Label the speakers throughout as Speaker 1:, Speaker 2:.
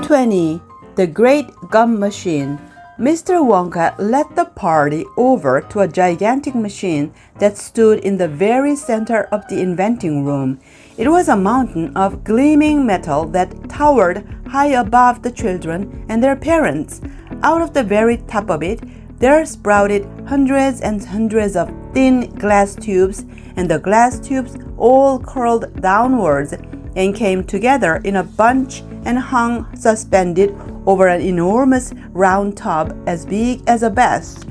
Speaker 1: 20, The Great Gum Machine. Mr. Wonka led the party over to a gigantic machine that stood in the very center of the inventing room. It was a mountain of gleaming metal that towered high above the children and their parents. Out of the very top of it, there sprouted hundreds and hundreds of thin glass tubes, and the glass tubes all curled downwards and came together in a bunch and hung suspended over an enormous round tub as big as a bath.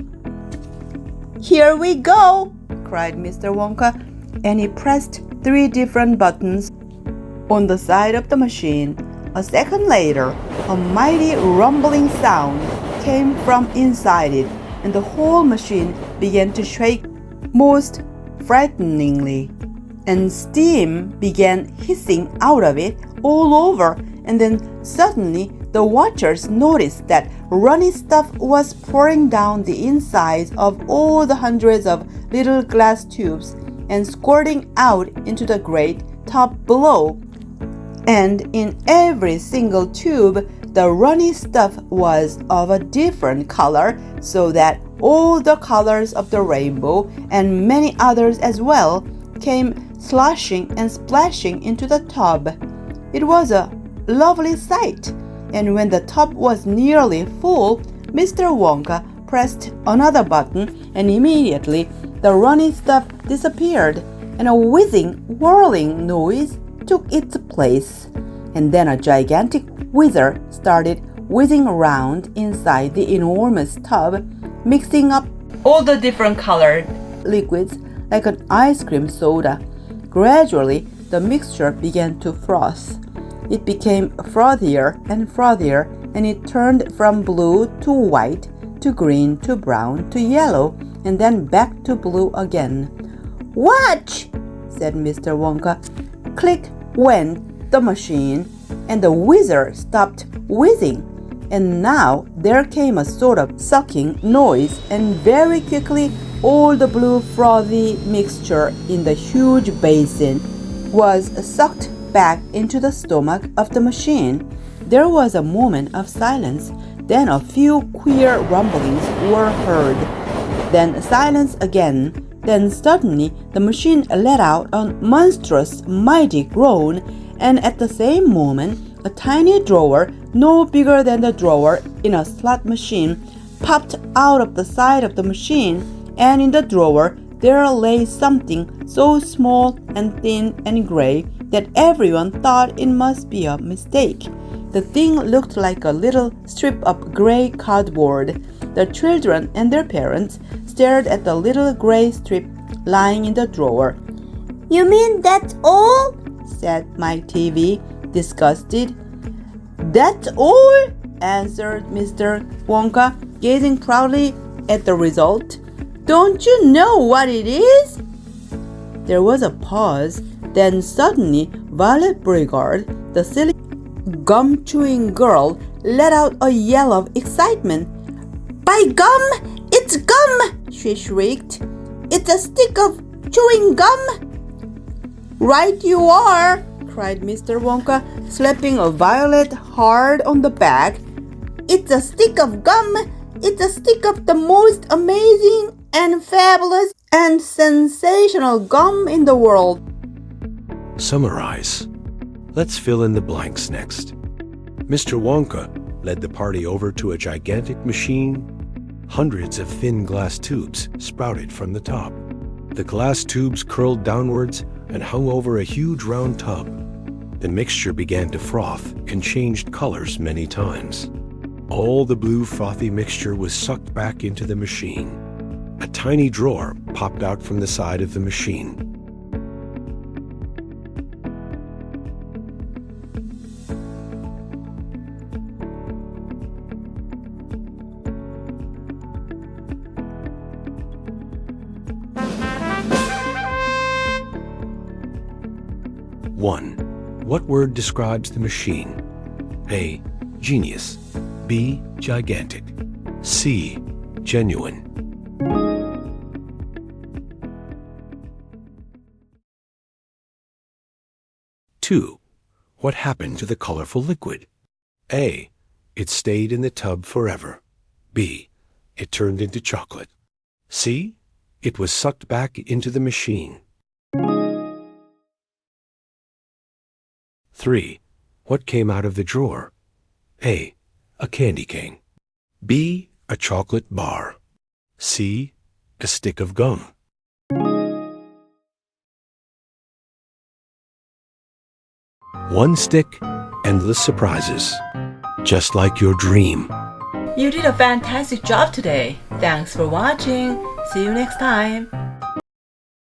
Speaker 1: "Here we go!" cried Mr. Wonka, and he pressed 3 different buttons on the side of the machine. A second later, a mighty rumbling sound came from inside it, and the whole machine began to shake most frighteningly, and steam began hissing out of it all over, and then suddenly the watchers noticed that runny stuff was pouring down the insides of all the hundreds of little glass tubes and squirting out into the great tub below. And in every single tube, the runny stuff was of a different color, so that all the colors of the rainbow and many others as well came sloshing and splashing into the tub. It was a lovely sight, and when the tub was nearly full, Mr. Wonka pressed another button, and immediately the runny stuff disappeared, and a whizzing, whirling noise took its place. And then a gigantic whizzer started whizzing around inside the enormous tub, mixing up all the different colored liquids like an ice cream soda. Gradually, the mixture began to froth. It became frothier and frothier, and it turned from blue to white, to green to brown to yellow, and then back to blue again. "Watch!" said Mr. Wonka. Click went the machine, and the whizzer stopped whizzing. And now there came a sort of sucking noise, and very quickly all the blue frothy mixture in the huge basin was sucked back into the stomach of the machine. There was a moment of silence. Then a few queer rumblings were heard. Then silence again. Then suddenly the machine let out a monstrous, mighty groan, and at the same moment, a tiny drawer, no bigger than the drawer in a slot machine, popped out of the side of the machine, and in the drawer there lay something so small and thin and gray that everyone thought it must be a mistake. The thing looked like a little strip of gray cardboard. The children and their parents stared at the little gray strip lying in the drawer. "You mean that's all?" said Mike TV, disgusted. "That's all?" answered Mr. Wonka, gazing proudly at the result. "Don't you know what it is?" There was a pause. Then suddenly Violet Brigard, the silly gum-chewing girl, let out a yell of excitement. "By gum! It's gum!" she shrieked. "It's a stick of chewing gum!" "Right you are!" cried Mr. Wonka, slapping Violet hard on the back. "It's a stick of gum! It's a stick of the most amazing and fabulous and sensational gum in the world."
Speaker 2: Summarize. Let's fill in the blanks next. Mr. Wonka led the party over to a gigantic machine. Hundreds of thin glass tubes sprouted from the top. The glass tubes curled downwards and hung over a huge round tub. The mixture began to froth and changed colors many times. All the blue frothy mixture was sucked back into the machine. A tiny drawer popped out from the side of the machine. One. What word describes the machine? A. Genius. B. Gigantic. C. Genuine. Two. What happened to the colorful liquid? A. It stayed in the tub forever. B. It turned into chocolate. C. It was sucked back into the machine. 3. What came out of the drawer? A. A candy cane. B. A chocolate bar. C. A stick of gum. One stick, endless surprises. Just like your dream.
Speaker 1: You did a fantastic job today. Thanks for watching. See you next time.